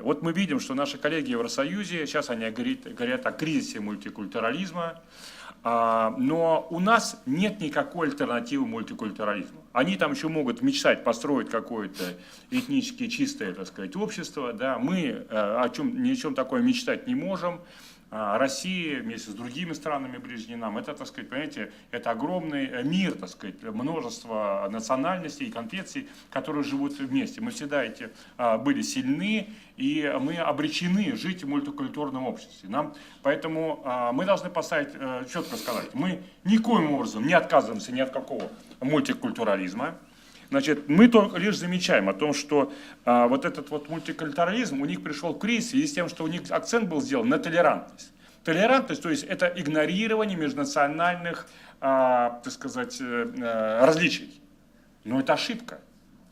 Вот мы видим, что наши коллеги в Евросоюзе, сейчас они говорят о кризисе мультикультурализма, но у нас нет никакой альтернативы мультикультурализму. Они там еще могут мечтать построить какое-то этнически чистое, так сказать, общество. Да? Мы ни о чем такое мечтать не можем. Россия вместе с другими странами ближней нам, это, так сказать, понимаете, это огромный мир, так сказать, множество национальностей и конфессий, которые живут вместе. Мы всегда были сильны, и мы обречены жить в мультикультурном обществе. Поэтому мы должны поставить, четко сказать, мы никоим образом не отказываемся ни от какого мультикультурализма. Значит, мы только лишь замечаем о том, что вот этот вот мультикультурализм, у них пришел в кризис в связи с тем, что у них акцент был сделан на толерантность. Толерантность, то есть это игнорирование межнациональных, так сказать, различий. Но это ошибка,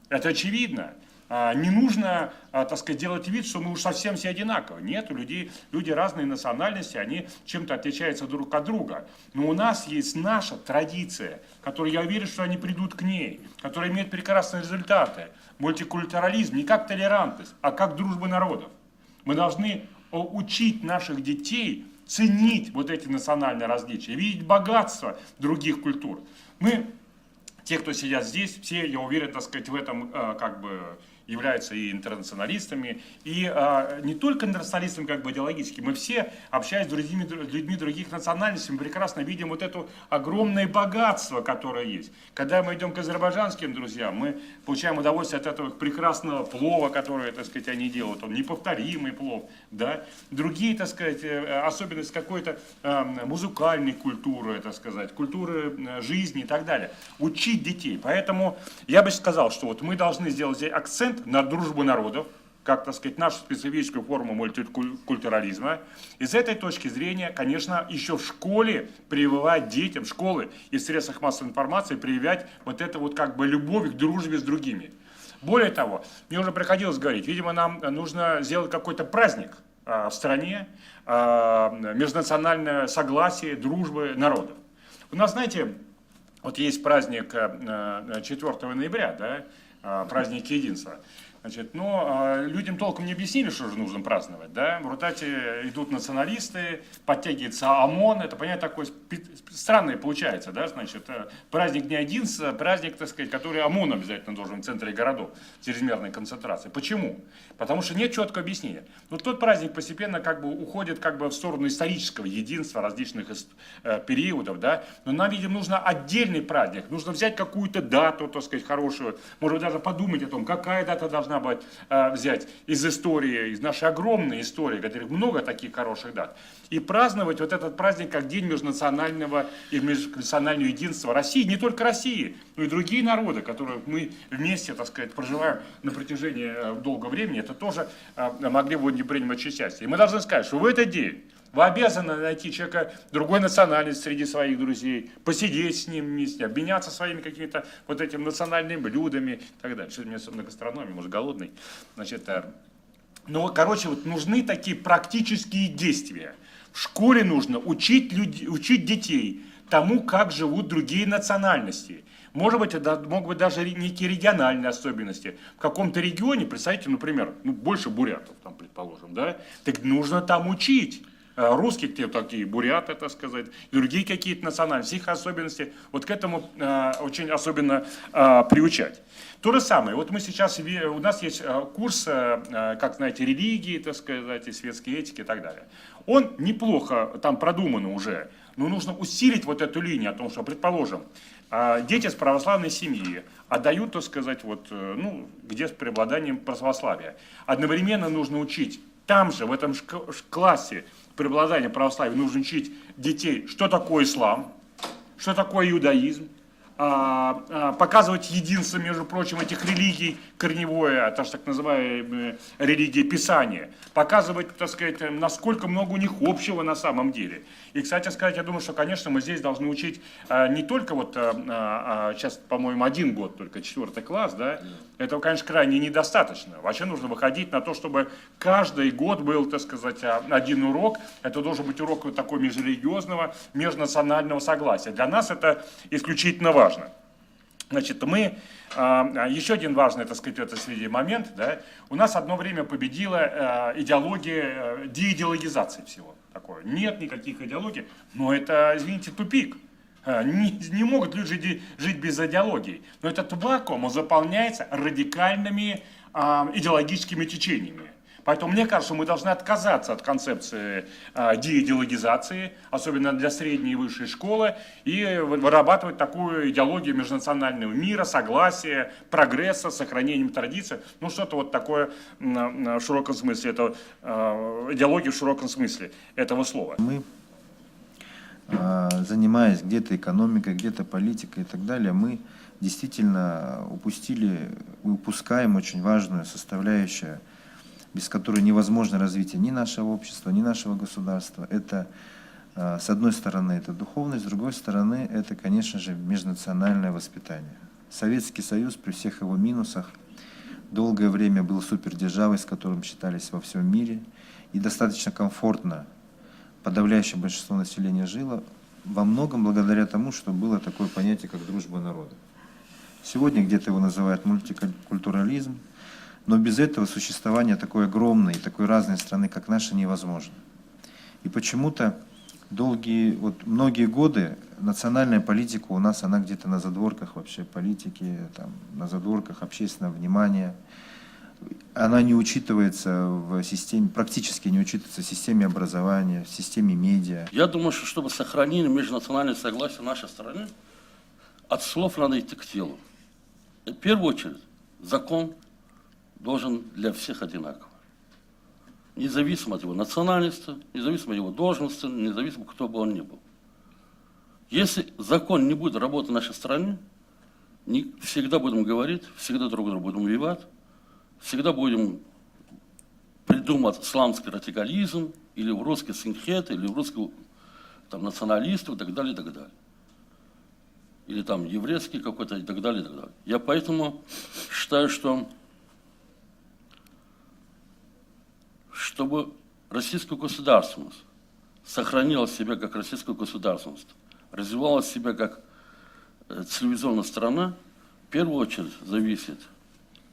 это очевидно. Не нужно, так сказать, делать вид, что мы уж совсем все одинаковы. Нет, люди разные национальности, они чем-то отличаются друг от друга. Но у нас есть наша традиция, которая, я уверен, что они придут к ней, которая имеет прекрасные результаты. Мультикультурализм не как толерантность, а как дружба народов. Мы должны учить наших детей ценить вот эти национальные различия, видеть богатство других культур. Те, кто сидят здесь, все, я уверен, так сказать, в этом как бы являются и интернационалистами, и не только интернационалистами как бы идеологически. Мы все, общаясь с людьми других национальностей, мы прекрасно видим вот это огромное богатство, которое есть. Когда мы идем к азербайджанским друзьям, мы получаем удовольствие от этого прекрасного плова, который, так сказать, они делают. Он неповторимый плов, да. Другие, так сказать, особенности какой-то музыкальной культуры, так сказать, культуры жизни и так далее. Учить детей. Поэтому я бы сказал, что вот мы должны сделать здесь акцент на дружбу народов, как, так сказать, нашу специфическую форму мультикультурализма. И с этой точки зрения, конечно, еще в школе прививать детям, школы и в средствах массовой информации прививать вот это вот как бы любовь к дружбе с другими. Более того, мне уже приходилось говорить, видимо, нам нужно сделать какой-то праздник в стране, межнациональное согласие, дружбы народов. У нас, знаете, вот есть праздник 4 ноября, да, праздник единства. Значит, но людям толком не объяснили, что же нужно праздновать. Да? В результате идут националисты, подтягивается ОМОН. Это, понятно, такое странное получается. Да? Значит, праздник Дня единства, праздник, так сказать, который ОМОН обязательно должен в центре городов, чрезмерной концентрации. Почему? Потому что нет четкого объяснения. Но тот праздник постепенно как бы уходит как бы в сторону исторического единства различных периодов. Да? Но нам, видимо, нужно отдельный праздник. Нужно взять какую-то дату, так сказать, хорошую. Может быть, даже подумать о том, какая дата должна быть, взять из истории, из нашей огромной истории, которых много таких хороших дат, и праздновать вот этот праздник как день межнационального и межнационального единства России, не только России, но и другие народы, которые мы вместе, так сказать, проживаем на протяжении долгого времени, это тоже могли бы не принимать участие. И мы должны сказать, что в этот день вы обязаны найти человека другой национальности среди своих друзей, посидеть с ним вместе, обменяться своими какими-то вот этими национальными блюдами и так далее. Что-то у меня особенно гастрономия, может, голодный. Значит, ну, короче, вот нужны такие практические действия. В школе нужно учить детей тому, как живут другие национальности. Может быть, это могут быть даже некие региональные особенности. В каком-то регионе, представьте, например, больше бурятов, там, предположим, да, так нужно там учить. Русские, те такие буряты, так сказать, другие какие-то национальности, их особенности, вот к этому очень особенно приучать. То же самое, вот мы сейчас, у нас есть курс, как знаете, религии, так сказать, и светской этики и так далее. Он неплохо там продуман уже, но нужно усилить вот эту линию о том, что, предположим, дети с православной семьи отдают, так сказать, вот, ну, где с преобладанием православия. Одновременно нужно учить там же, в этом классе преобладания православия, нужно учить детей, что такое ислам, что такое иудаизм, показывать единство, между прочим, этих религий корневое, так называемая религия Писания, показывать, так сказать, насколько много у них общего на самом деле. И, кстати сказать, я думаю, что, конечно, мы здесь должны учить не только вот, сейчас, по-моему, 1 год, только 4 класс, да, этого, конечно, крайне недостаточно. Вообще нужно выходить на то, чтобы каждый год был, так сказать, 1 урок. Это должен быть урок такой межрелигиозного, межнационального согласия. Для нас это исключительно важно. Значит, мы, еще один важный, так сказать, в этой связи момент, да, у нас одно время победила идеология деидеологизации всего такое. Нет никаких идеологий, но это, извините, тупик. Не могут люди жить без идеологии. Но этот вакуум заполняется радикальными идеологическими течениями. Поэтому мне кажется, мы должны отказаться от концепции деидеологизации, особенно для средней и высшей школы, и вырабатывать такую идеологию межнационального мира, согласия, прогресса, сохранением традиций. Ну, что-то вот такое в широком смысле, это идеология в широком смысле этого слова. Мы, занимаясь где-то экономикой, где-то политикой и так далее, мы действительно упускаем очень важную составляющую, без которой невозможно развитие ни нашего общества, ни нашего государства. Это, с одной стороны, это духовность, с другой стороны, это, конечно же, межнациональное воспитание. Советский Союз при всех его минусах долгое время был супердержавой, с которым считались во всем мире, и достаточно комфортно подавляющее большинство населения жило, во многом благодаря тому, что было такое понятие, как дружба народов. Сегодня где-то его называют мультикультурализм, но без этого существование такой огромной, такой разной страны, как наша, невозможно. И почему-то многие годы национальная политика у нас, она где-то на задворках вообще политики, там, на задворках общественного внимания. Она не учитывается в системе, практически не учитывается в системе образования, в системе медиа. Я думаю, что чтобы сохранить межнациональное согласие в нашей стране, от слов надо идти к делу. В первую очередь, закон должен для всех одинаково. Независимо от его национальности, независимо от его должности, независимо, кто бы он ни был. Если закон не будет работать в нашей стране, всегда будем говорить, всегда друг друга будем убивать, всегда будем придумывать исламский радикализм, или в русский синхет, или в русский там, националист, и так далее, и так далее. Или там еврейский какой-то, и так далее, и так далее. Я поэтому считаю, что чтобы российская государственность сохранила себя как российская государственность, развивала себя как цивилизованная страна, в первую очередь зависит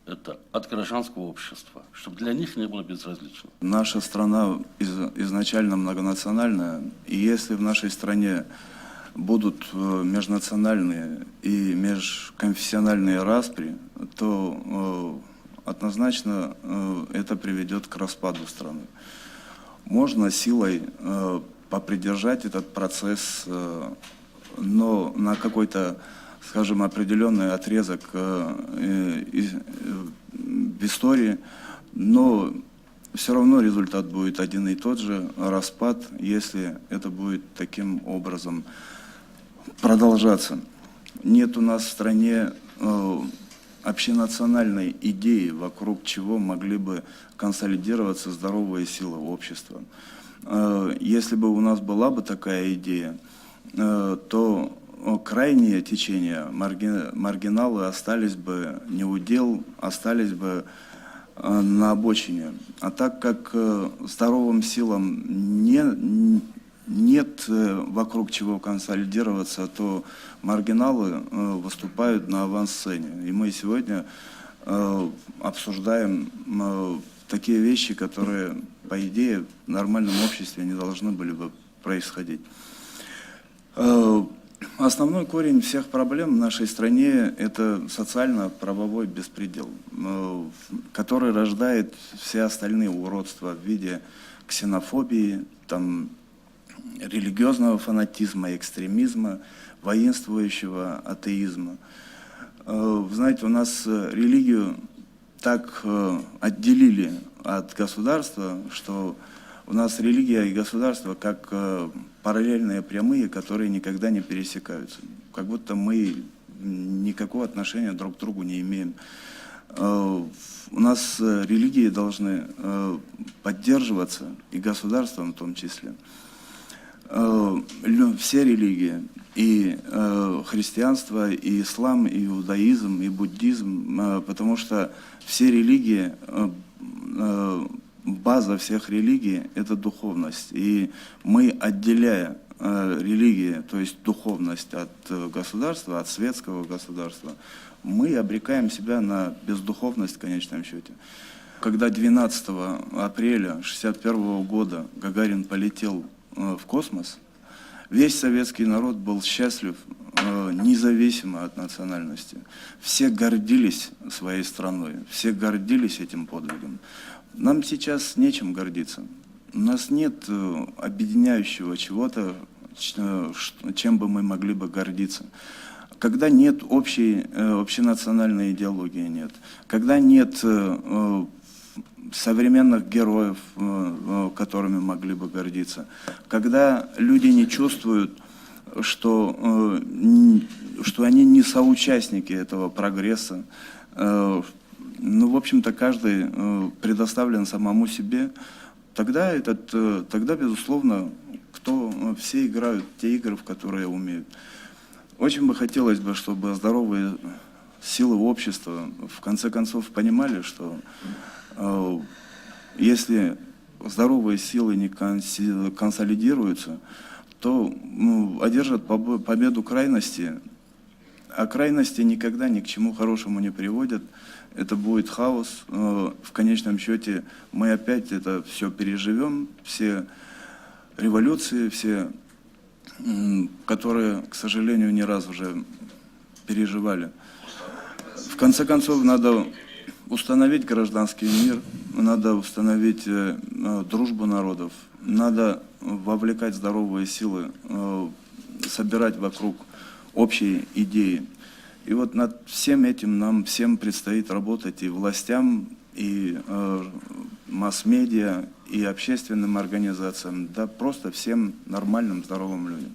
это от гражданского общества, чтобы для них не было безразлично. Наша страна изначально многонациональная, и если в нашей стране будут межнациональные и межконфессиональные распри, то однозначно это приведет к распаду страны. Можно силой попридержать этот процесс, но на какой-то, скажем, определенный отрезок в истории, но все равно результат будет один и тот же – распад, если это будет таким образом продолжаться. Нет у нас в стране общенациональной идеи, вокруг чего могли бы консолидироваться здоровые силы общества. Если бы у нас была бы такая идея, то крайние течения, маргиналы остались бы неудел, остались бы на обочине. А так как здоровым силам нет вокруг чего консолидироваться, то маргиналы выступают на авансцене. И мы сегодня обсуждаем такие вещи, которые, по идее, в нормальном обществе не должны были бы происходить. Основной корень всех проблем в нашей стране – это социально-правовой беспредел, который рождает все остальные уродства в виде ксенофобии, там, религиозного фанатизма, экстремизма, воинствующего атеизма. Вы знаете, у нас религию так отделили от государства, что у нас религия и государство как параллельные прямые, которые никогда не пересекаются. Как будто мы никакого отношения друг к другу не имеем. У нас религии должны поддерживаться, и государством в том числе. Все религии, и христианство, и ислам, и иудаизм, и буддизм, потому что все религии, база всех религий – это духовность. И мы, отделяя религия, то есть духовность от государства, от светского государства, мы обрекаем себя на бездуховность в конечном счете. Когда 12 апреля 1961 года Гагарин полетел в космос, весь советский народ был счастлив, независимо от национальности. Все гордились своей страной, все гордились этим подвигом. Нам сейчас нечем гордиться. У нас нет объединяющего чего-то, чем бы мы могли бы гордиться. Когда нет общенациональной идеологии, нет. Когда нет современных героев, которыми могли бы гордиться. Когда люди не чувствуют, что они не соучастники этого прогресса. Ну, в общем-то, каждый предоставлен самому себе. Тогда, безусловно, все играют те игры, в которые умеют. Очень бы хотелось бы, чтобы здоровые силы общества в конце концов понимали, что если здоровые силы не консолидируются, то одержат победу крайности, а крайности никогда ни к чему хорошему не приводят. Это будет хаос. В конечном счете мы опять это все переживем, все революции, все, которые, к сожалению, не раз уже переживали. В конце концов, надо установить гражданский мир, надо установить дружбу народов, надо вовлекать здоровые силы, собирать вокруг общей идеи. И вот над всем этим нам всем предстоит работать, и властям, и масс-медиа, и общественным организациям, да просто всем нормальным, здоровым людям.